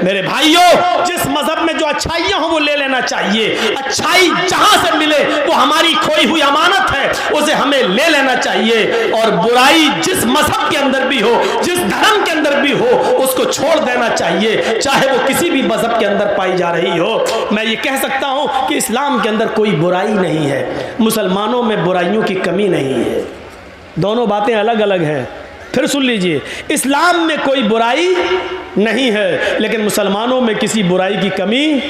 मेरे भाइयों, जिस मजहब में जो अच्छाइयां हो वो ले लेना चाहिए। अच्छाई जहां से मिले वो हमारी खोई हुई अमानत है, उसे हमें ले लेना चाहिए। और बुराई जिस मजहब के अंदर भी हो, जिस धर्म के अंदर भी हो, उसको छोड़ देना चाहिए, चाहे वो किसी भी मजहब के अंदर पाई जा रही हो। मैं ये कह सकता हूं कि इस्लाम के अंदर कोई बुराई नहीं है, मुसलमानों में बुराइयों की कमी नहीं है। दोनों बातें अलग अलग हैं। फिर सुन लीजिए, इस्लाम में कोई बुराई नहीं है, लेकिन मुसलमानों में किसी बुराई की कमी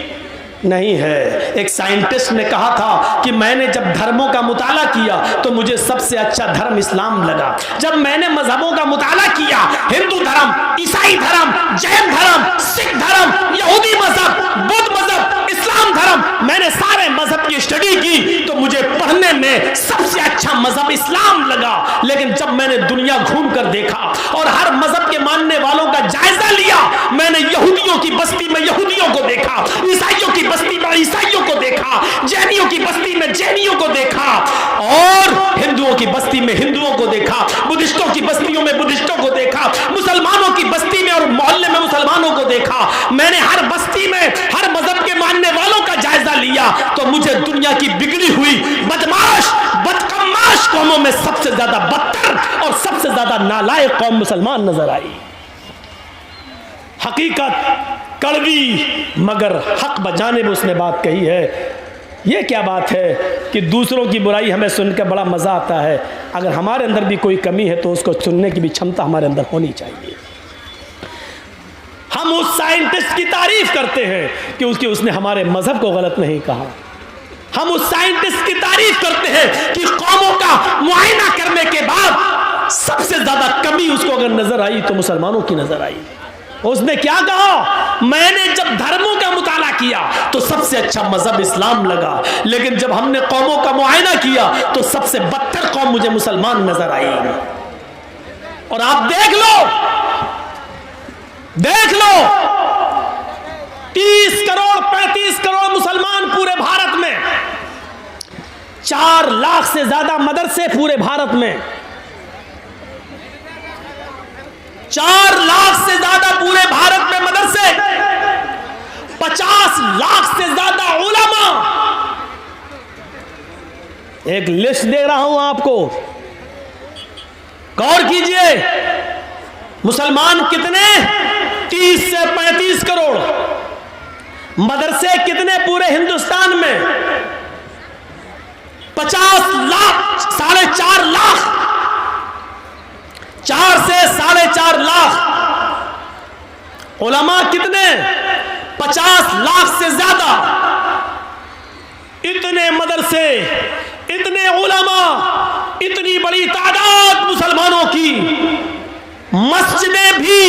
नहीं है। एक साइंटिस्ट ने कहा था कि मैंने जब धर्मों का मुताला किया तो मुझे सबसे अच्छा धर्म इस्लाम लगा। जब मैंने मजहबों का मुताला किया, हिंदू धर्म, ईसाई धर्म, जैन धर्म, सिख धर्म, यहूदी मजहब, बुद्ध मजहब, इस्लाम धर्म, मैंने सारे मजहब की स्टडी की तो मुझे पढ़ने में सबसे अच्छा मजहब इस्लाम लगा। लेकिन जब मैंने दुनिया घूम कर देखा और हर मजहब के मानने वालों का जायजा लिया, मैंने यहूदियों की बस्ती में यहूदियों को देखा, ईसाइयों की बस्ती में ईसाइयों को देखा, जैनियों की बस्ती में जैनियों को देखा, और हिंदुओं की बस्ती में हिंदुओं को देखा, बुद्धिस्टों की बस्तियों में बुद्धिस्टों को देखा, मुसलमानों की बस्ती में और मोहल्ले में मुसलमानों को देखा। मैंने हर बस्ती में हर मजहब के मानने वालों का जायजा लिया तो मुझे दुनिया की बिगड़ी हुई बदमाश बदकमाश कौमों में सबसे ज्यादा बदतर और सबसे ज्यादा नालायक कौम मुसलमान नजर आई। हकीकत कड़वी मगर हक बजाने में उसने बात कही है। ये क्या बात है कि दूसरों की बुराई हमें सुनकर बड़ा मज़ा आता है, अगर हमारे अंदर भी कोई कमी है तो उसको सुनने की भी क्षमता हमारे अंदर होनी चाहिए। हम उस साइंटिस्ट की तारीफ करते हैं कि उसने हमारे मजहब को गलत नहीं कहा। हम उस साइंटिस्ट की तारीफ करते हैं कि कौमों का मुआयना करने के बाद सबसे ज्यादा कमी उसको अगर नजर आई तो मुसलमानों की नजर आई। उसने क्या कहा, मैंने जब धर्मों का मुताला किया तो सबसे अच्छा मजहब इस्लाम लगा, लेकिन जब हमने कौमों का मुआयना किया तो सबसे बदतर कौम मुझे मुसलमान नजर आई। और आप देख लो 30 करोड़ 35 करोड़ मुसलमान पूरे भारत में, 4 लाख से ज्यादा मदरसे पूरे भारत में, 4 लाख से ज्यादा पूरे भारत में मदरसे, 50 लाख से ज्यादा उलमा। एक लिस्ट दे रहा हूं आपको, गौर कीजिए। मुसलमान कितने? 30 से 35 करोड़। मदरसे कितने पूरे हिंदुस्तान में? 50 लाख, 4.5 लाख, 4 से 4.5 लाख। उलमा कितने? 50 लाख से ज्यादा। इतने मदरसे, इतने उलमा, इतनी बड़ी तादाद मुसलमानों की। मस्जिदें भी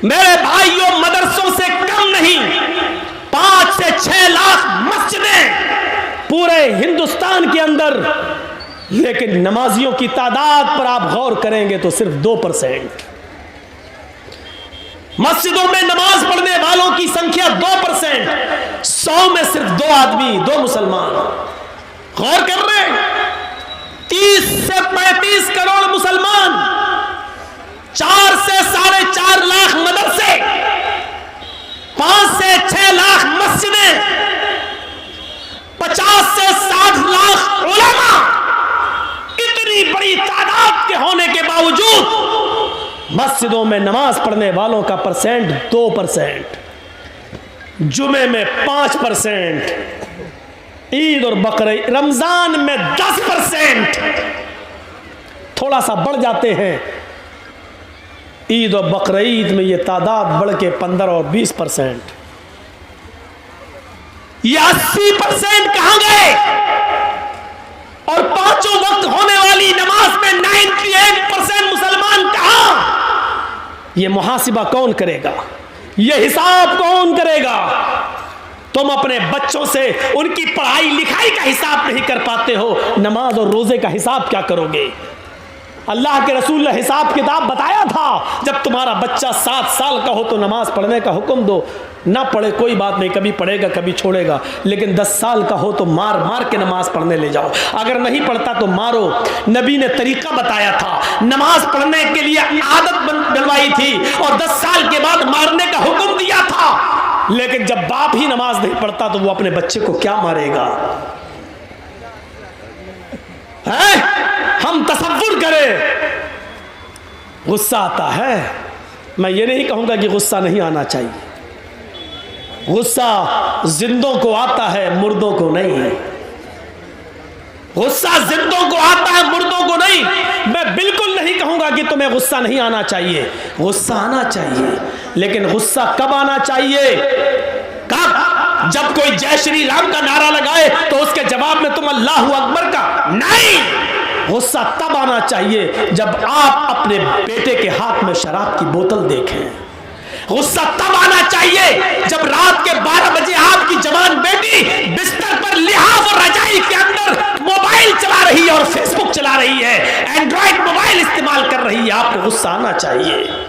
मेरे भाइयों मदरसों से कम नहीं, 5 से 6 लाख मस्जिदें पूरे हिंदुस्तान के अंदर। लेकिन नमाजियों की तादाद पर आप गौर करेंगे तो सिर्फ 2%। मस्जिदों में नमाज पढ़ने वालों की संख्या 2%, 100 में सिर्फ 2 आदमी, 2 मुसलमान। गौर कर रहे हैं, 30 से 35 करोड़ मुसलमान, 4 से 4.5 लाख मदरसे, 5 से 6 लाख मस्जिदें, 50 से 60 लाख उलमा। इतनी बड़ी तादाद के होने के बावजूद मस्जिदों में नमाज पढ़ने वालों का परसेंट 2%, जुमे में 5%, ईद और बकरीद रमजान में 10%, थोड़ा सा बढ़ जाते हैं। ईद और बकरीद में ये तादाद बढ़ के 15 और 20%। ये 80% कहां गए? और 5 वक्त होने वाली नमाज में 98% मुसलमान कहां? ये मुहासिबा कौन करेगा? ये हिसाब कौन करेगा? तुम अपने बच्चों से उनकी पढ़ाई लिखाई का हिसाब नहीं कर पाते हो, नमाज और रोजे का हिसाब क्या करोगे? अल्लाह के रसूल ने हिसाब किताब बताया था, जब तुम्हारा बच्चा 7 साल का हो तो नमाज पढ़ने का हुक्म दो, ना पढ़े कोई बात नहीं, कभी पढ़ेगा कभी छोड़ेगा, लेकिन 10 साल का हो तो मार मार के नमाज पढ़ने ले जाओ, अगर नहीं पढ़ता तो मारो। नबी ने तरीका बताया था, नमाज पढ़ने के लिए आदत बनवाई थी और 10 साल के बाद मारने का हुक्म दिया लेकिन जब बाप ही नमाज नहीं पढ़ता तो वो अपने बच्चे को क्या मारेगा? है? हम तसव्वुर करें, गुस्सा आता है। मैं ये नहीं कहूंगा कि गुस्सा नहीं आना चाहिए, गुस्सा जिंदों को आता है, मुर्दों को नहीं। गुस्सा जिंदों को आता है, मुर्दों को नहीं। मैं बिल्कुल नहीं कहूंगा कि तुम्हें गुस्सा नहीं आना चाहिए, गुस्सा आना चाहिए, लेकिन गुस्सा कब आना चाहिए? कब? जब कोई जय श्री राम का नारा लगाए तो उसके जवाब में तुम अल्लाहू अकबर का नहीं। गुस्सा तब आना चाहिए जब आप अपने बेटे के हाथ में शराब की बोतल देखें। गुस्सा तब आना चाहिए जब रात के 12 बजे आपकी जवान बेटी बिस्तर पर लिहाफ और रजाई के अंदर मोबाइल चला रही है और फेसबुक चला रही है, एंड्रॉइड मोबाइल इस्तेमाल कर रही है। आपको गुस्सा आना चाहिए।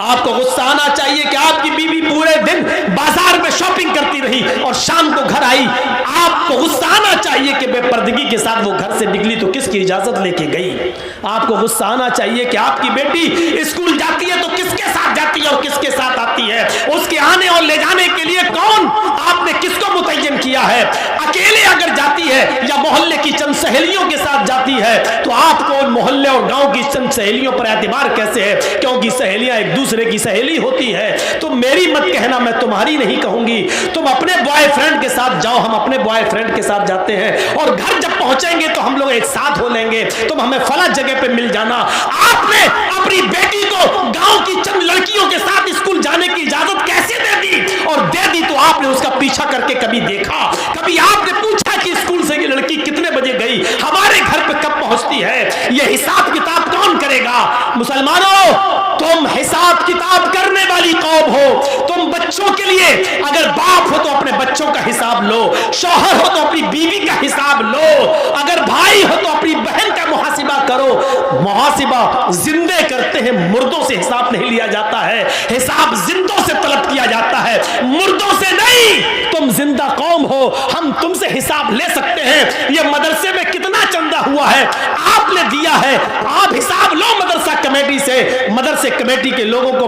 आपको गुस्सा आना चाहिए कि आपकी बीवी पूरे दिन बाजार में शॉपिंग करती रही और शाम को घर आई। आपको गुस्सा आना चाहिए कि बेपर्दगी के साथ वो घर से निकली तो किसकी इजाजत लेके गई। आपको गुस्सा आना चाहिए कि आपकी बेटी स्कूल जाती है तो किसके साथ जाती है और किसके साथ आती है। उसके आने और ले जाने के लिए कौन, आपने किसको मुतय्यन किया है। अकेले अगर जाती है या मोहल्ले की चंद सहेलियों के साथ जाती है तो आपको उन मोहल्ले और गांव की चंद सहेलियों पर एतबार कैसे है? क्योंकि सहेलियां एक दूसरे की सहेली होती है। तो मेरी मत कहना, मैं तुम्हारी नहीं कहूंगी। तुम अपने बॉयफ्रेंड के साथ जाओ, हम अपने बॉयफ्रेंड के साथ जाते हैं और घर जब पहुंचेंगे तो हम लोग एक साथ हो लेंगे, तुम हमें फला जगह पे मिल जाना। आपने अपनी बेटी को गांव की चंद लड़कियों के साथ स्कूल जाने की इजाजत कैसे दे दी? और दे दी तो आपने उसका पीछा करके कभी देखा? कभी आपने पूछा कि स्कूल से ये लड़की कितने बजे गई, हमारे घर पे कब पहुंचती है? ये हिसाब किताब कौन करेगा? मुसलमानों, तुम हिसाब किताब करने वाली कौम हो। तुम बच्चों के लिए अगर बाप हो तो अपने बच्चों का हिसाब लो, शौहर हो तो अपनी बीवी का हिसाब लो, अगर भाई हो तो अपनी बहन का मुहासिबा करो। मुहासिबा जिंदे करते हैं, मुर्दों से हिसाब नहीं लिया जाता है। हिसाब जिंदों से तलब किया जाता है, मुर्दों से नहीं। तुम जिंदा कौम हो, हम तुमसे हिसाब ले सकते हैं। ये मदरसे में कितना चंदा हुआ है आपने दिया है, आप हिसाब लो मदरसा कमेटी से। मदरसे कमेटी के लोगों को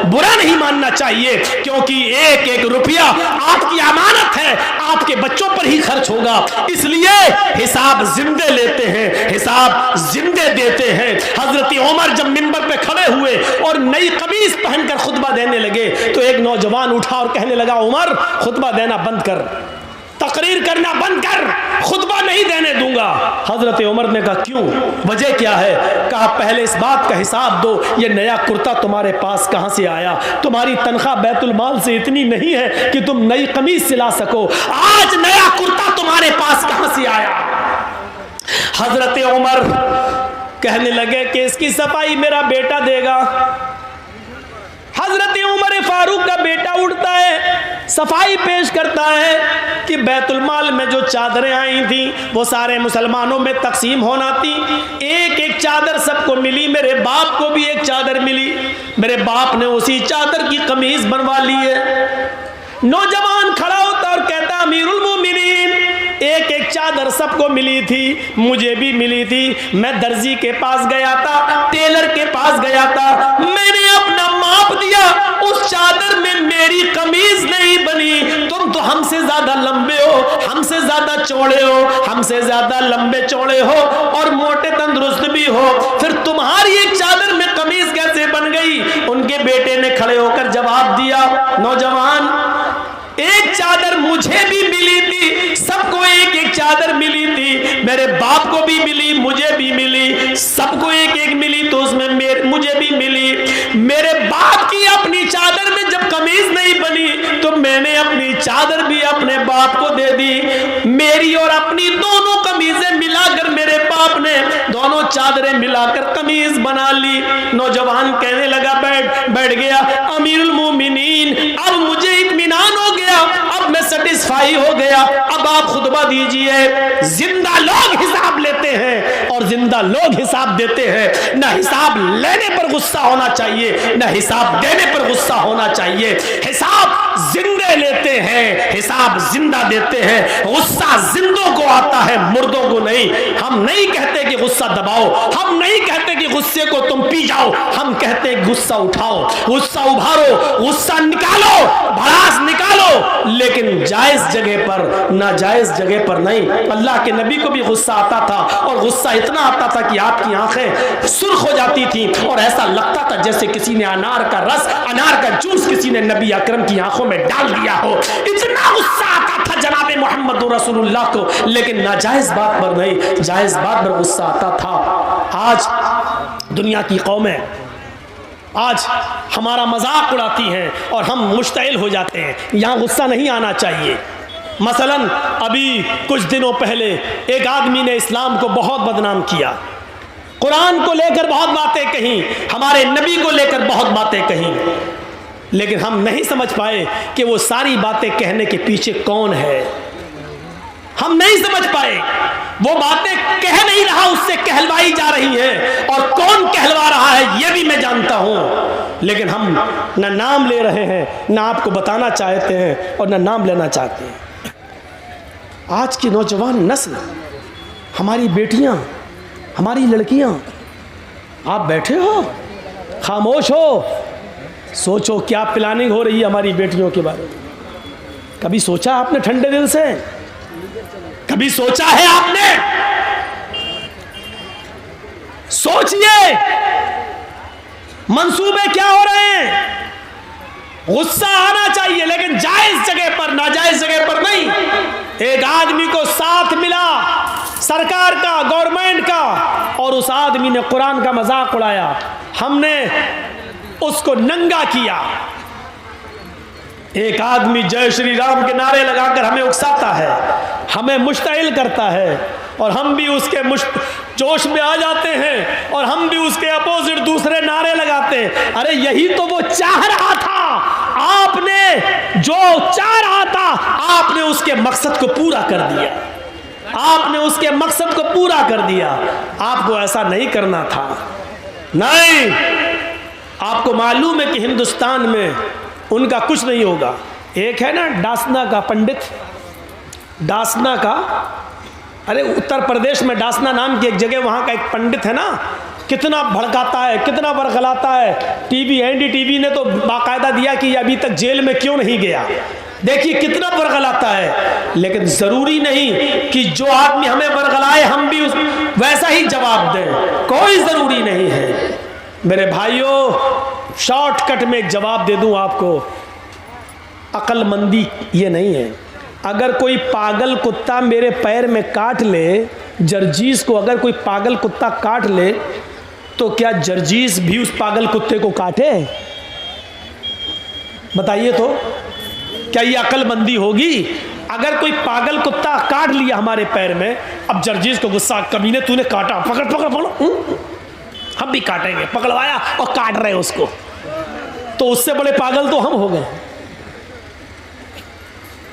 बुरा नहीं मानना चाहिए, क्योंकि एक एक रुपया आपकी अमानत है, आपके बच्चों पर ही खर्च होगा। इसलिए हिसाब जिंदे लेते हैं, हिसाब जिंदे देते हैं। हजरत उमर जब मिंबर पे खड़े हुए और नई कमीज पहनकर खुतबा देने लगे तो एक नौजवान उठा और कहने लगा, उमर खुतबा देना बंद कर, तकरीर करना बंद कर, खुतबा नहीं देने दूंगा। हजरत उमर ने कहा क्यों, वजह क्या है? कहा पहले इस बात का हिसाब दो, ये नया कुर्ता तुम्हारे पास कहां से आया? तुम्हारी तनख्वाह बैतुल माल से इतनी नहीं है कि तुम नई कमीज सिला सको, आज नया कुर्ता तुम्हारे पास कहां से आया? हजरत उमर कहने लगे कि इसकी सफाई मेरा बेटा देगा। हजरत उमर फारूक का बेटा उठता है, सफाई पेश करता है कि बैतुल माल में जो चादरें आई थी वो सारे मुसलमानों में तकसीम होना थी। एक एक चादर सबको मिली, मेरे बाप को भी एक चादर मिली, मेरे बाप ने उसी चादर की कमीज बनवा ली है। नौजवान खड़ा होता और कहता, अमीरुल मोमिनीन, एक एक चादर सबको मिली थी, मुझे भी मिली थी। मैं दर्जी के पास गया था, टेलर के पास गया था, मैंने अपना माप दिया, उस चादर में मेरी कमीज नहीं बनी। तुम तो हमसे ज्यादा लंबे हो, हमसे ज्यादा चौड़े हो, हमसे ज्यादा लंबे चौड़े हो और मोटे तंदुरुस्त भी हो, फिर तुम्हारी एक चादर में कमीज कैसे बन गई? उनके बेटे ने खड़े होकर जवाब दिया, नौजवान, एक चादर मुझे भी मिली थी, सबको एक एक चादर मिली थी, मेरे बाप को भी मिली, मुझे भी मिली, सबको एक एक मिली तो उसमें मुझे भी मिली। मेरे बाप की अपनी चादर में जब कमीज नहीं बनी तो मैंने अपनी चादर भी अपने बाप को दे दी। मेरी और अपनी दोनों कमीजें मिलाकर मेरे बाप ने दोनों चादरें मिलाकर कमीज बना ली। नौजवान कहने लगा, बैठ गया, अमीरुल मोमिनीन, अब मुझे इत्मीनान हो गया, अब मैं सेटिस्फाई हो गया, अब आप खुतबा दीजिए। जिंदा लोग हिसाब लेते हैं और जिंदा लोग हिसाब देते हैं। न हिसाब लेने पर गुस्सा होना चाहिए, न हिसाब देने पर गुस्सा होना चाहिए। हिसाब जिंदे लेते हैं, हिसाब जिंदा देते हैं। गुस्सा जिंदों को आता है, मुर्दों को नहीं। हम नहीं कहते कि गुस्सा दबाओ, हम नहीं कहते कि गुस्से को तुम पी जाओ, हम कहते हैं गुस्सा उठाओ, गुस्सा उभारो, गुस्सा निकालो, भड़ास निकालो। लेकिन जायज़ जगह पर, नाजायज़ जगह पर नहीं। अल्लाह के नबी को भी गुस्सा आता था, और गुस्सा इतना आता था कि आपकी आंखें सुर्ख हो जाती थी और ऐसा लगता था जैसे किसी ने अनार का रस, अनार का जूस किसी ने नबी अकरम की आंखों में डाल दिया हो। इतना गुस्सा आता था जनाब मोहम्मद रसूलुल्लाह को, लेकिन नाजायज़ बात पर नहीं, जायज़ बात पर गुस्सा आता था। आज दुनिया की कौमें आज हमारा मजाक उड़ाती हैं और हम मुश्तइल हो जाते हैं। यहाँ गुस्सा नहीं आना चाहिए। मसलन अभी कुछ दिनों पहले एक आदमी ने इस्लाम को बहुत बदनाम किया, कुरान को लेकर बहुत बातें कहीं, हमारे नबी को लेकर बहुत बातें कहीं, लेकिन हम नहीं समझ पाए कि वो सारी बातें कहने के पीछे कौन है। हम नहीं समझ पाए, वो बातें कह नहीं रहा, उससे कहलवाई जा रही है, और कौन कहलवा रहा है ये भी मैं जानता हूं, लेकिन हम न नाम ले रहे हैं, न आपको बताना चाहते हैं और न नाम लेना चाहते हैं। आज की नौजवान नस्ल, हमारी बेटियां, हमारी लड़कियां, आप बैठे हो खामोश हो, सोचो क्या प्लानिंग हो रही है हमारी बेटियों के बारे में। कभी सोचा आपने ठंडे दिल से? कभी सोचा है आपने? सोचिए मंसूबे क्या हो रहे हैं। गुस्सा आना चाहिए, लेकिन जायज जगह पर, नाजायज जगह पर नहीं। एक आदमी को साथ मिला सरकार का, गवर्नमेंट का, और उस आदमी ने कुरान का मजाक उड़ाया, हमने उसको नंगा किया। एक आदमी जय श्री राम के नारे लगाकर हमें उकसाता है, हमें मुश्तइल करता है, और हम भी उसके जोश में आ जाते हैं और हम भी उसके अपोजिट दूसरे नारे लगाते हैं। अरे यही तो वो चाह रहा था, आपने जो चाह रहा था आपने उसके मकसद को पूरा कर दिया, आपने उसके मकसद को पूरा कर दिया। आपको ऐसा नहीं करना था। नहीं, आपको मालूम है कि हिंदुस्तान में उनका कुछ नहीं होगा। एक है ना डासना का पंडित, डासना का, अरे उत्तर प्रदेश में डासना नाम की एक जगह, वहाँ का एक पंडित है ना, कितना भड़काता है, कितना बरगलाता है। टीवी, एनडीटीवी ने तो बाकायदा दिया कि अभी तक जेल में क्यों नहीं गया। देखिए कितना बरगलाता है, लेकिन ज़रूरी नहीं कि जो आदमी हमें बरगलाए हम भी वैसा ही जवाब दें, कोई ज़रूरी नहीं है। मेरे भाइयों, शॉर्टकट में एक जवाब दे दूं आपको, अक्लमंदी ये नहीं है। अगर कोई पागल कुत्ता मेरे पैर में काट ले, जर्जीस को अगर कोई पागल कुत्ता काट ले, तो क्या जर्जीस भी उस पागल कुत्ते को काटे? बताइए तो, क्या ये अक्लमंदी होगी? अगर कोई पागल कुत्ता काट लिया हमारे पैर में, अब जर्जीस को गुस्सा, कमीने तूने काटा, पकड़ पकड़ पकड़, हम भी काटेंगे, पकड़वाया और काट रहे उसको, तो उससे बड़े पागल तो हम हो गए।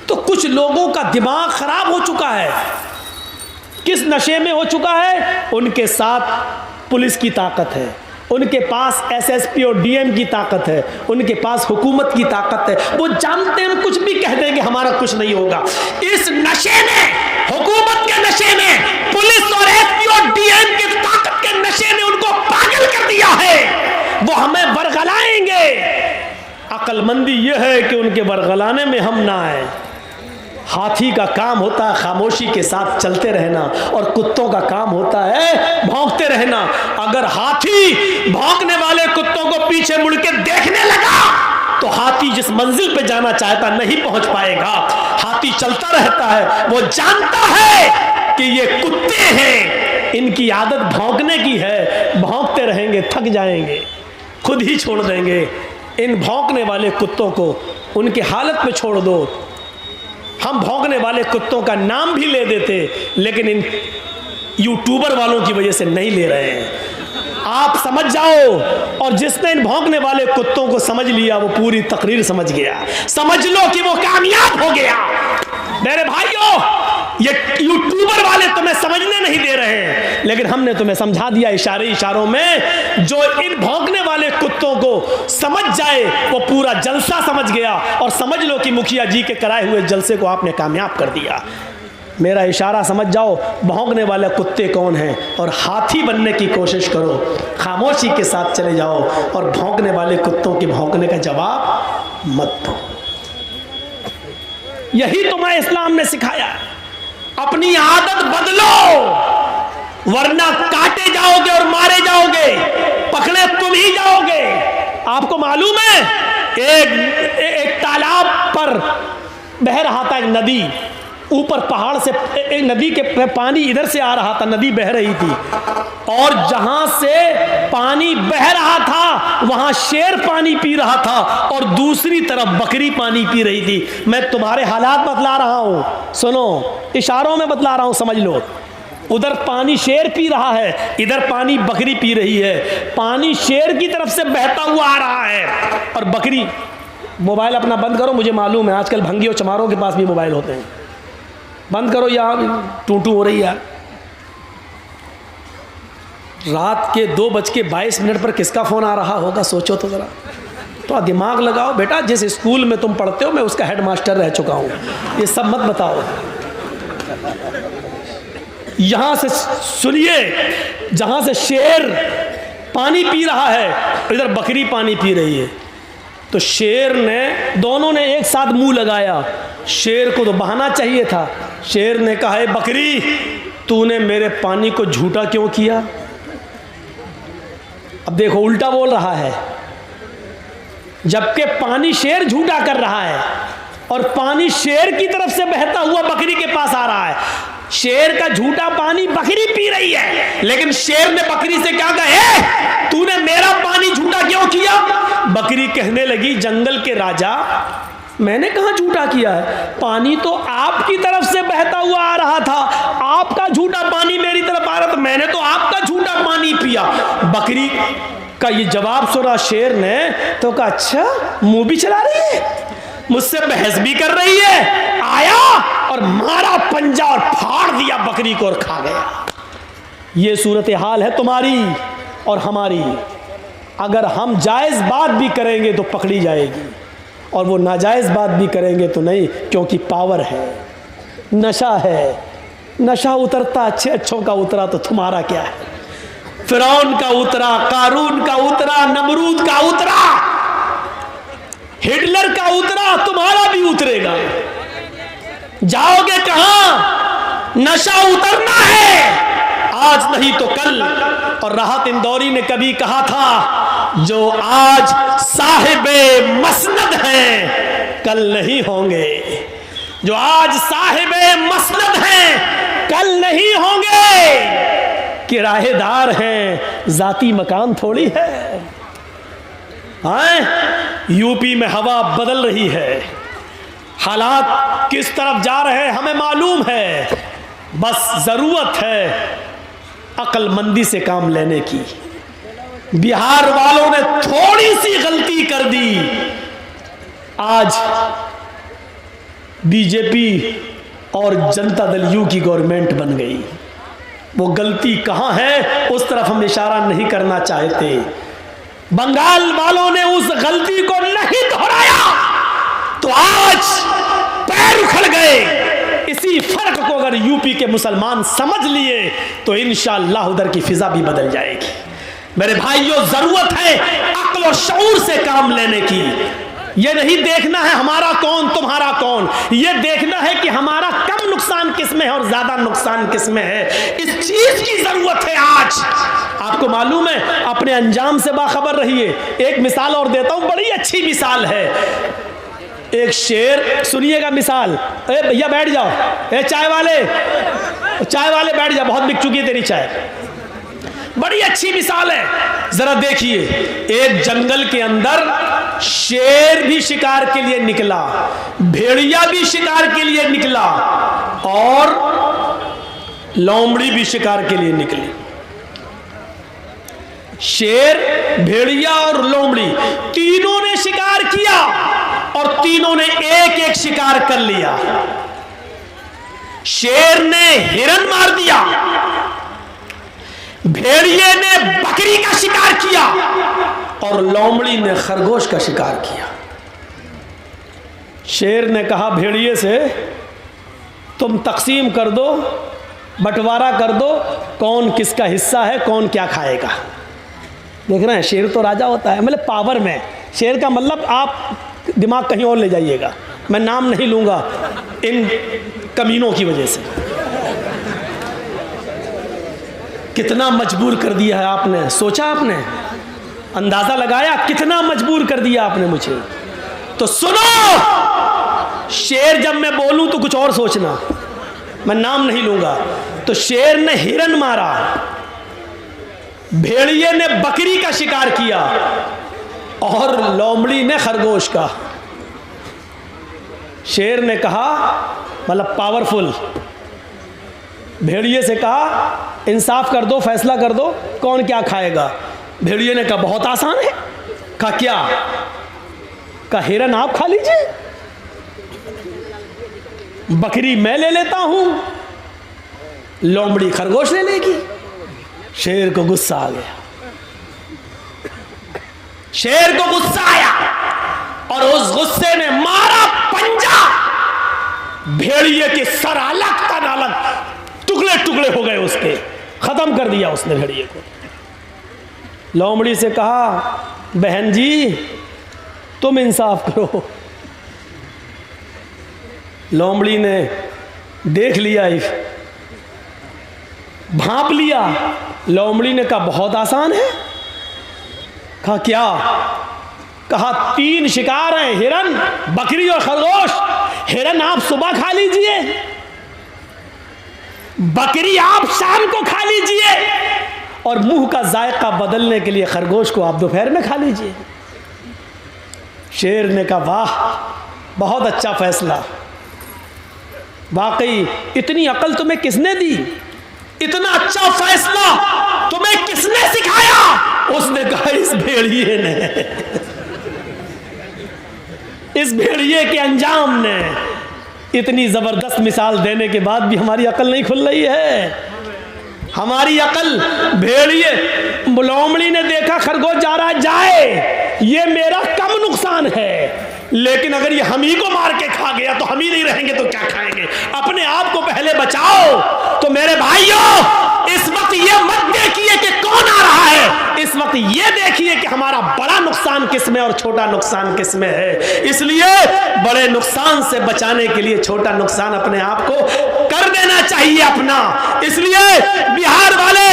तो कुछ लोगों का दिमाग खराब हो चुका है। किस नशे में हो चुका है? उनके साथ पुलिस की ताकत है, उनके पास एसएसपी और डीएम की ताकत है, उनके पास हुकूमत की ताकत है। वो जानते हैं हम कुछ भी कह देंगे हमारा कुछ नहीं होगा। इस नशे में, हुकूमत के नशे में, पुलिस और एसपी और डीएम की ताकत के नशे ने उनको पागल कर दिया है। वो हमें बरगलाएंगे। अक्लमंदी यह है कि उनके बरगलाने में हम ना आए। हाथी का काम होता है खामोशी के साथ चलते रहना, और कुत्तों का काम होता है भौंकते रहना। अगर हाथी भौंकने वाले कुत्तों को पीछे मुड़ के देखने लगा, तो हाथी जिस मंजिल पे जाना चाहता नहीं पहुंच पाएगा। हाथी चलता रहता है, वो जानता है कि ये कुत्ते हैं, इनकी आदत भौंकने की है, भौंकते रहेंगे, थक जाएंगे, खुद ही छोड़ देंगे। इन भौंकने वाले कुत्तों को उनकी हालत में छोड़ दो। हम भौंकने वाले कुत्तों का नाम भी ले देते, लेकिन इन यूट्यूबर वालों की वजह से नहीं ले रहे हैं। आप समझ जाओ, और जिसने इन भौंकने वाले कुत्तों को समझ लिया वो पूरी तकरीर समझ गया। समझ लो कि वो कामयाब हो गया। मेरे भाइयों, ये यूट्यूबर वाले तुम्हें समझने नहीं दे रहे हैं, लेकिन हमने तुम्हें समझा दिया इशारों में। जो इन भौंकने वाले कुत्तों को समझ जाए वो पूरा जलसा समझ गया, और समझ लो कि मुखिया जी के कराए हुए जलसे को आपने कामयाब कर दिया। मेरा इशारा समझ जाओ, भौंकने वाले कुत्ते कौन हैं, और हाथी बनने की कोशिश करो। खामोशी के साथ चले जाओ और भौंकने वाले कुत्तों के भौंकने का जवाब मत दो। यही तुम्हें इस्लाम ने सिखाया। अपनी आदत बदलो, वरना काटे जाओगे और मारे जाओगे, पकड़े तुम ही जाओगे। आपको मालूम है एक तालाब पर बह रहा था एक नदी, ऊपर पहाड़ से एक नदी के पानी इधर से आ रहा था, नदी बह रही थी, और जहां से पानी बह रहा था वहां शेर पानी पी रहा था और दूसरी तरफ बकरी पानी पी रही थी। मैं तुम्हारे हालात बतला रहा हूं, सुनो, इशारों में बतला रहा हूं, समझ लो। उधर पानी शेर पी रहा है, इधर पानी बकरी पी रही है। पानी शेर की तरफ से बहता हुआ आ रहा है और बकरी। मोबाइल अपना बंद करो, मुझे मालूम है आजकल भंगी और चमारों के पास भी मोबाइल होते हैं, बंद करो, यहाँ टूटू हो रही है। रात के 2:22 पर किसका फ़ोन आ रहा होगा, सोचो तो ज़रा। तो दिमाग लगाओ बेटा, जिस स्कूल में तुम पढ़ते हो मैं उसका हेडमास्टर रह चुका हूँ, ये सब मत बताओ। यहाँ से सुनिए, जहाँ से शेर पानी पी रहा है इधर बकरी पानी पी रही है। तो शेर ने, दोनों ने एक साथ मुंह लगाया। शेर को तो बहाना चाहिए था। शेर ने कहा, बकरी तूने मेरे पानी को झूठा क्यों किया? अब देखो उल्टा बोल रहा है, जबकि पानी शेर झूठा कर रहा है और पानी शेर की तरफ से बहता हुआ बकरी के पास आ रहा है। शेर का झूठा पानी बकरी पी रही है, लेकिन शेर ने बकरी से क्या कहा, तूने मेरा पानी झूठा क्यों किया? बकरी कहने लगी, जंगल के राजा, मैंने कहाँ झूठा किया है? पानी तो आपकी तरफ से बहता हुआ आ रहा था, आपका झूठा पानी मेरी तरफ आ रहा था, मैंने तो आपका झूठा पानी पिया। बकरी का ये जवाब सुना शेर ने तो कहा, अच्छा मुंह भी चला रही है, मुझसे बहस भी कर रही है। आया और मारा पंजा और फाड़ दिया बकरी को और खा गया। ये सूरत हाल है तुम्हारी और हमारी। अगर हम जायज़ बात भी करेंगे तो पकड़ी जाएगी, और वो नाजायज़ बात भी करेंगे तो नहीं, क्योंकि पावर है, नशा है। नशा उतरता अच्छे अच्छों का उतरा तो तुम्हारा क्या है? फिरौन का उतरा, कारून का उतरा, नमरूद का उतरा, हिटलर का उतरा, तुम्हारा भी उतरेगा। जाओगे कहां? नशा उतरना है, आज नहीं तो कल। और राहत इंदौरी ने कभी कहा था, जो आज साहिबे मसनद हैं कल नहीं होंगे। जो आज साहिबे मसनद हैं कल नहीं होंगे। किराएदार हैं, जाती मकान थोड़ी है। यूपी में हवा बदल रही है, हालात किस तरफ जा रहे हैं हमें मालूम है। बस जरूरत है अक्लमंदी से काम लेने की। बिहार वालों ने थोड़ी सी गलती कर दी, आज बीजेपी और जनता दल यू की गवर्नमेंट बन गई। वो गलती कहां है उस तरफ हम इशारा नहीं करना चाहते। बंगाल वालों ने उस गलती को नहीं दोहराया तो आज पैर उखड़ गए। इसी फर्क को अगर यूपी के मुसलमान समझ लिए तो इंशाअल्लाह उधर की फिजा भी बदल जाएगी। मेरे भाइयों, जरूरत है अक्ल और शऊर से काम लेने की। ये नहीं देखना है हमारा कौन तुम्हारा कौन, ये देखना है कि हमारा कम नुकसान किसमें है और ज्यादा नुकसान किसमें है। इस चीज की जरूरत है आज। आपको मालूम है, अपने अंजाम से बाखबर रहिए। एक मिसाल और देता हूं, बड़ी अच्छी मिसाल है। एक शेर, सुनिएगा मिसाल। ए भैया बैठ जाओ, ए चाय वाले बैठ जाओ, बहुत बिक चुकी है तेरी चाय। बड़ी अच्छी मिसाल है, जरा देखिए। एक जंगल के अंदर शेर भी शिकार के लिए निकला, भेड़िया भी शिकार के लिए निकला और लोमड़ी भी शिकार के लिए निकली। शेर, भेड़िया और लोमड़ी तीनों ने शिकार किया और तीनों ने एक एक शिकार कर लिया। शेर ने हिरन मार दिया, भेड़िए ने बकरी का शिकार किया और लोमड़ी ने खरगोश का शिकार किया। शेर ने कहा भेड़िए से, तुम तकसीम कर दो, बंटवारा कर दो, कौन किसका हिस्सा है, कौन क्या खाएगा। देख रहे हैं, शेर तो राजा होता है, मतलब पावर में। शेर का मतलब आप दिमाग कहीं और ले जाइएगा, मैं नाम नहीं लूँगा, इन कमीनों की वजह से। कितना मजबूर कर दिया है आपने, सोचा आपने, अंदाजा लगाया कितना मजबूर कर दिया आपने मुझे। तो सुनो, शेर जब मैं बोलूं तो कुछ और सोचना, मैं नाम नहीं लूंगा। तो शेर ने हिरन मारा, भेड़िए ने बकरी का शिकार किया और लोमड़ी ने खरगोश का। शेर ने कहा, मतलब पावरफुल, भेड़िए से कहा इंसाफ कर दो, फैसला कर दो, कौन क्या खाएगा। भेड़िए ने कहा बहुत आसान है। कहा क्या? कहा हिरन आप खा लीजिए, बकरी मैं ले लेता हूं, लोमड़ी खरगोश ले लेगी। शेर को गुस्सा आ गया, शेर को गुस्सा आया और उस गुस्से ने मारा पंजा, भेड़िए के सर अलग तन अलग टुकड़े टुकड़े हो गए उसके, खत्म कर दिया उसने भेड़िए को। लोमड़ी से कहा बहन जी तुम इंसाफ करो। लोमड़ी ने देख लिया, भांप लिया। लोमड़ी ने कहा बहुत आसान है। कहा क्या? कहा 3 शिकार हैं, हिरन, बकरी और खरगोश। हिरन आप सुबह खा लीजिए, बकरी आप शाम को खा लीजिए, और मुंह का जायका बदलने के लिए खरगोश को आप दोपहर में खा लीजिए। शेर ने कहा वाह बहुत अच्छा फैसला, वाकई इतनी अकल तुम्हें किसने दी, इतना अच्छा फैसला तुम्हें किसने सिखाया? उसने कहा इस भेड़िए ने, इस भेड़िए के अंजाम ने। इतनी जबरदस्त मिसाल देने के बाद भी हमारी अकल नहीं खुल रही है। हमारी अकल, भेड़िए, लोमड़ी ने देखा खरगोश जा रहा है, जाए, ये मेरा कम नुकसान है, लेकिन अगर ये हम ही को मार के खा गया तो हम ही नहीं रहेंगे तो क्या खाएंगे? अपने आप को पहले बचाओ। तो मेरे भाइयों, इस वक्त ये मत देखिए कि कौन आ रहा है, इस वक्त ये देखिए कि हमारा बड़ा नुकसान किसमें और छोटा नुकसान किसमें है। इसलिए बड़े नुकसान से बचाने के लिए छोटा नुकसान अपने आप को कर देना चाहिए अपना। इसलिए बिहार वाले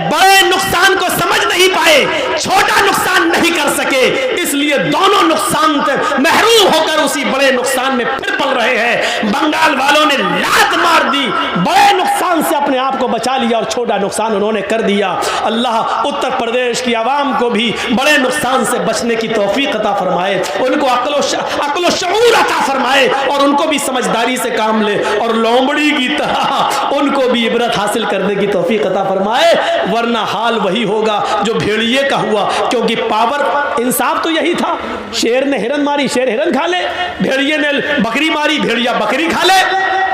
बड़े नुकसान को समझ नहीं पाए, छोटा नुकसान नहीं कर सके, इसलिए दोनों नुकसान से महरूम होकर उसी बड़े नुकसान में फिर पल रहे हैं। बंगाल वालों ने लात मार दी, बड़े नुकसान से अपने आप को बचा लिया और छोटा नुकसान उन्होंने कर दिया। अल्लाह उत्तर प्रदेश की आवाम को भी बड़े नुकसान से बचने की तौफीक अता फरमाए, उनको अक्ल शऊर अता फरमाए और उनको भी समझदारी से काम ले, और लोमड़ी की तरह उनको भी इबरत हासिल करने की तौफीक अता फरमाए, वरना हाल वही होगा जो भेड़िए का हुआ। क्योंकि पावर, इंसाफ तो यही था, शेर ने हिरन मारी, शेर हिरन खा ले, भेड़िए ने बकरी मारी, भेड़िया बकरी खा ले,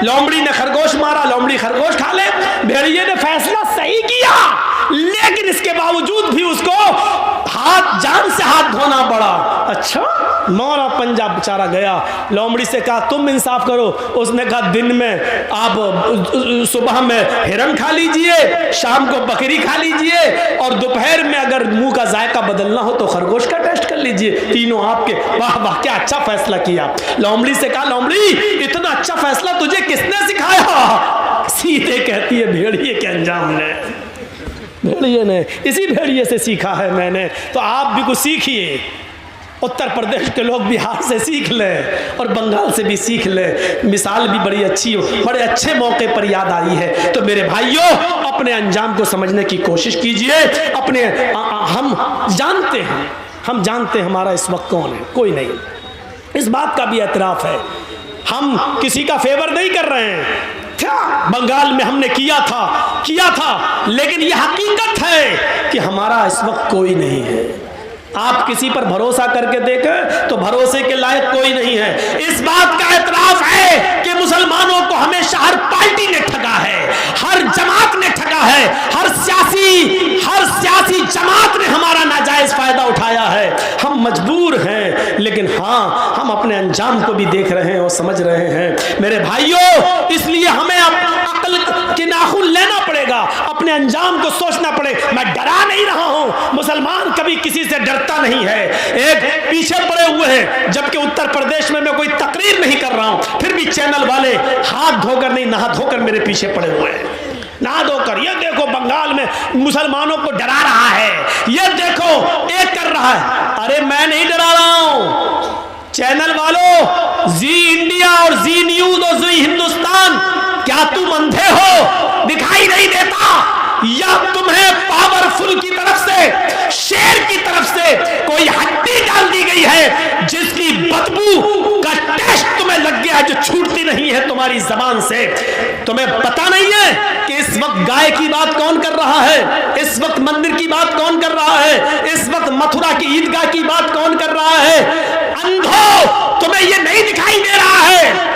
लोमड़ी ने खरगोश मारा, लोमड़ी खरगोश खा ले। भेड़िए ने फैसला सही किया, लेकिन इसके बावजूद भी उसको जान से हाथ धोना पड़ा। अच्छा, मारा पंजा, बेचारा गया। लोमड़ी से कहा तुम इंसाफ करो। उसने कहा दिन में आप सुबह में हिरन खा लीजिए, शाम को बकरी खा लीजिए, और दोपहर में अगर मुंह का जायका बदलना हो तो खरगोश का टेस्ट कर लीजिए, तीनों आपके। वाह वाह, क्या अच्छा फैसला किया। लोमड़ी से कहा लोमड़ी इतना अच्छा फैसला तुझे किसने सिखाया? सीधे कहती है भेड़िए के अंजाम ने, भेड़िए ने, इसी भेड़िए से सीखा है मैंने। तो आप भी कुछ सीखिए, उत्तर प्रदेश के लोग बिहार से सीख लें और बंगाल से भी सीख लें। मिसाल भी बड़ी अच्छी हो, बड़े अच्छे मौके पर याद आई है। तो मेरे भाइयों, अपने अंजाम को समझने की कोशिश कीजिए। अपने हम जानते हैं हमारा इस वक्त कौन है, कोई नहीं। इस बात का भी एतराफ़ है, हम किसी का फेवर नहीं कर रहे हैं। बंगाल में हमने किया था, लेकिन यह हकीकत है कि हमारा इस वक्त कोई नहीं है। आप किसी पर भरोसा करके देखें तो भरोसे के लायक कोई नहीं है। इस बात का एतराफ़ है कि मुसलमानों को हमेशा हर पार्टी ने ठगा है, हर जमात ने ठगा है, हर सियासी जमात ने हमारा नाजायज फायदा उठाया है। हम मजबूर हैं, लेकिन हाँ, हम अपने अंजाम को भी देख रहे हैं और समझ रहे हैं मेरे भाइयों। इसलिए हमें अक्ल के नाखून लेना पड़ेगा, अपने अंजाम को सोचना पड़ेगा। मैं डरा नहीं रहा हूं, मुसलमान कभी किसी से डरता नहीं है। एक पीछे पड़े हुए हैं, जबकि उत्तर प्रदेश में मैं कोई तकरीर नहीं कर रहा रहा हूं, फिर भी चैनल वाले हाथ धोकर नहीं नहा धोकर मेरे पीछे पड़े हुए हैं। नहा धोकर ये देखो बंगाल में मुसलमानों को डरा रहा है, ये देखो एक कर रहा है। अरे मैं नहीं डरा रहा हूं, चैनल वालों, जी इंडिया और जी न्यूज और जी हिंदुस्तान, क्या तुम अंधे हो, दिखाई नहीं देता? या तुम्हें पावरफुल की तरफ से, शेर की तरफ से कोई हड्डी डाल दी गई है जिसकी बदबू का टेस्ट तुम्हें लग गया, जो छूटती नहीं है तुम्हारी जबान से? तुम्हें पता नहीं है कि इस वक्त गाय की बात कौन कर रहा है, इस वक्त मंदिर की बात कौन कर रहा है, इस वक्त मथुरा की ईदगाह की बात कौन कर रहा है? अंधो, तुम्हें ये नहीं दिखाई दे रहा है?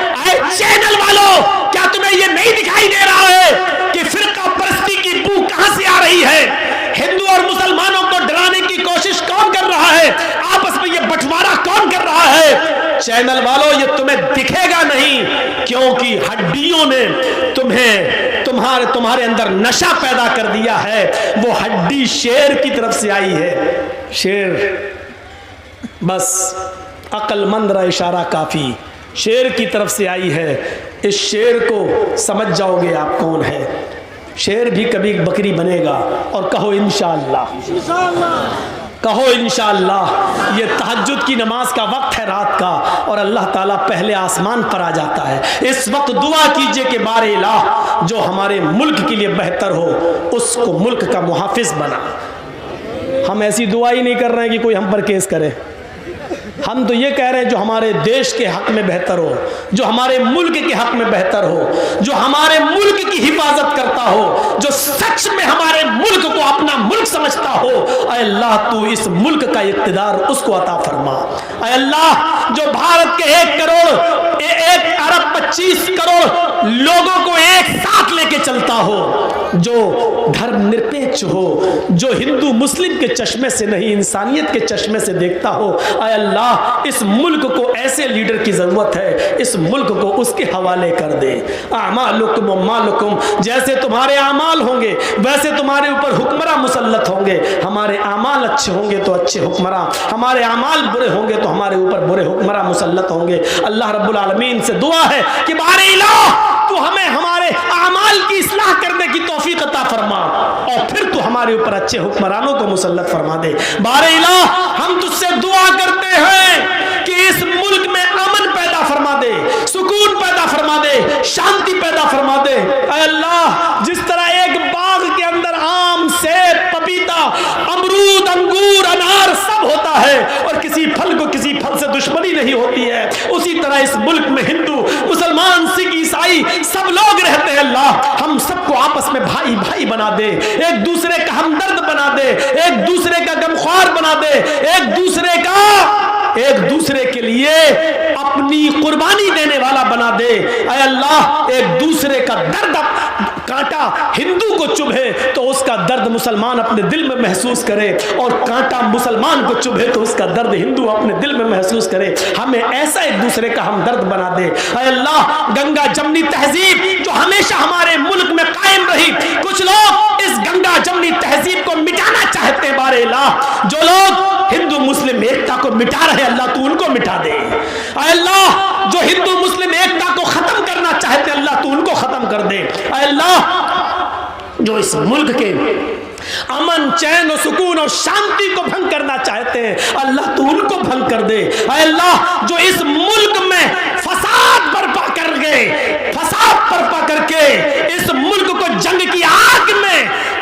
चैनल वालों, क्या तुम्हें ये नहीं दिखाई दे रहा है कि फिरका परस्ती की बू कहां से आ रही है? हिंदू और मुसलमानों को डराने की कोशिश कौन कर रहा है? आपस में ये बंटवारा कौन कर रहा है? चैनल वालों, ये तुम्हें दिखेगा नहीं, क्योंकि हड्डियों ने तुम्हारे अंदर नशा पैदा कर दिया है। वो हड्डी शेर की तरफ से आई है। शेर, बस अक्लमंद रहा इशारा काफी, शेर की तरफ से आई है। इस शेर को समझ जाओगे आप कौन है। शेर भी कभी बकरी बनेगा। और कहो इंशाअल्लाह, कहो इंशाअल्लाह। ये तहज्जुद की नमाज का वक्त है रात का, और अल्लाह ताला पहले आसमान पर आ जाता है। इस वक्त दुआ कीजिए कि बारे इलाह, जो हमारे मुल्क के लिए बेहतर हो उसको मुल्क का मुहाफिज बना। हम ऐसी दुआ ही नहीं कर रहे हैं कि कोई हम पर केस करे। हम तो ये कह रहे हैं जो हमारे देश के हक में बेहतर हो, जो हमारे मुल्क के हक में बेहतर हो, जो हमारे मुल्क की हिफाजत करता हो, जो सच में हमारे मुल्क को अपना मुल्क समझता हो। ऐ अल्लाह, तू इस मुल्क का इक़्तिदार उसको अता फरमा। ऐ अल्लाह, जो भारत के 1 अरब 25 करोड़ लोगों को एक साथ लेके चलता हो, जो धर्मनिरपेक्ष हो, जो हिंदू मुस्लिम के चश्मे से नहीं इंसानियत के चश्मे से देखता हो। ऐ अल्लाह, इस मुल्क को ऐसे लीडर की जरूरत है, इस मुल्क को उसके हवाले कर दे। आमालुकुम मालुकुम, जैसे तुम्हारे आमाल होंगे वैसे तुम्हारे ऊपर हुक्मरां मुसल्लत होंगे। हमारे आमाल अच्छे होंगे तो अच्छे हुक्मरां, हमारे आमाल बुरे होंगे तो हमारे ऊपर बुरे हुक्मरां मुसल्लत होंगे। अल्लाह रब्बुल आलमीन से दुआ है कि बारे इलाह, तू हमें हमारे आमाल की इस्लाह करने की तौफीक अता फरमा, और फिर तू हमारे ऊपर अच्छे हुक्मरानों को मुसल्लत फरमा दे। बारे इलाह, हम तुझसे दुआ करते हैं कि इस मुल्क में अमन पैदा फरमा दे, सुकून पैदा फरमा दे, शांति पैदा फरमा दे। ऐ अल्लाह, जिस तरह एक बाग के अंदर आम, सेब, पपीता, अमरूद, अंगूर, अनार सब होता है और किसी फल को किसी फल से दुश्मनी नहीं होती है, उसी तरह इस मुल्क में हिंदू, मुसलमान, सिख, ईसाई सब लोग रहते हैं। अल्लाह, हम सबको आपस में भाई भाई बना दे, एक दूसरे का हमदर्द बना दे, एक दूसरे का गमख्वार बना दे, एक दूसरे के लिए अपनी कुर्बानी देने वाला बना दे। ऐ अल्लाह, एक दूसरे का दर्द कांटा हिंदू को चुभे तो उसका दर्द मुसलमान अपने दिल में महसूस करे, और कांटा मुसलमान को चुभे तो उसका दर्द हिंदू अपने दिल में महसूस करे। हमें ऐसा एक दूसरे का हमदर्द बना दे। ऐ अल्लाह, गंगा जमनी तहजीब जो हमेशा हमारे मुल्क में कायम रही, कुछ लोग इस गंगा जमनी तहजीब को मिटाना चाहते हैं। बारे इलाह, जो लोग हिंदू मुस्लिम एकता को मिटा रहे, अल्लाह तू उनको मिटा दे। ऐ अल्लाह, जो हिंदू मुस्लिम एकता को खत्म करना चाहते, अल्लाह तू उनको खत्म कर दे। ऐ अल्लाह, जो इस मुल्क के अमन, चैन और सुकून और शांति को भंग करना चाहते हैं, अल्लाह तू उनको भंग कर दे। ऐ अल्लाह, जो इस मुल्क में फसाद बर्पा करके इस मुल्क को जंग की आग में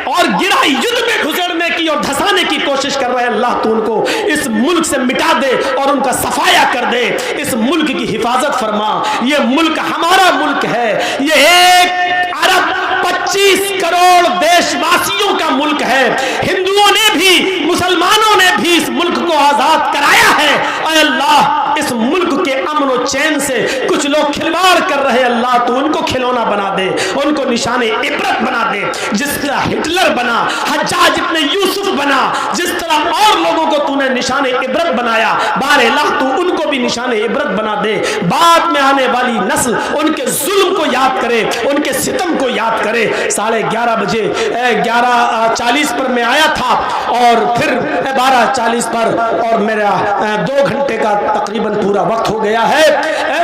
और गिरा युद्ध में घुसड़ने की और धंसाने की कोशिश कर रहे हैं, अल्लाह तू उनको इस मुल्क से मिटा दे और उनका सफाया कर दे। इस मुल्क की हिफाजत फरमा। ये मुल्क हमारा मुल्क है, ये 1 अरब 25 करोड़ देशवासियों का मुल्क है। हिंदुओं ने भी, मुसलमानों ने भी इस मुल्क को आजाद कराया है। ऐ अल्लाह, इस मुल्क के अमन और चैन से कुछ लोग खिलवाड़ कर रहे, अल्लाह तू उनको खिलौना बना दे, उनको निशाने इबरत बना दे। जिस तरह हिटलर बना, हज्जाज इब्ने यूसुफ बना, जिस तरह और लोगों को तूने निशाने इबरत बनाया, बारे अल्लाह तू उनको भी निशाने इबरत बना दे। बाद में आने वाली नस्ल उनके जुल्म को याद करे, उनके सितम को याद करे। 11:30 बजे 11:40 पर मैं आया था और फिर 12:40 पर, और मेरा 2 घंटे का तकरीबन तकरीबन पूरा वक्त हो गया है,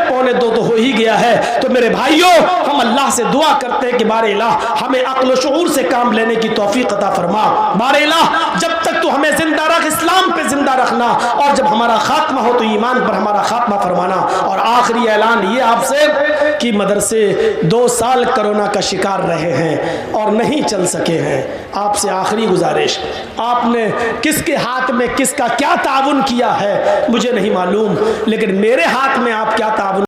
1:45 तो हो ही गया है। तो मेरे भाइयों, हम अल्लाह से दुआ करते हैं कि बारे इलाह हमें अक्ल व शऊर से काम लेने की तौफीक अता फरमा। बारे इलाह जब तक तू हमें जिंदा रख, इस्लाम पे जिंदा रखना, और जब हमारा खात्मा हो तो ईमान पर हमारा खात्मा फरमाना। और आखिरी ऐलान ये आपसे कि मदरसे 2 साल कोरोना का शिकार रहे हैं और नहीं चल सके हैं। आपसे आखिरी गुजारिश, आपने किसके हाथ में किसका क्या ताउन किया है मुझे नहीं मालूम, लेकिन मेरे हाथ में आप क्या ताउन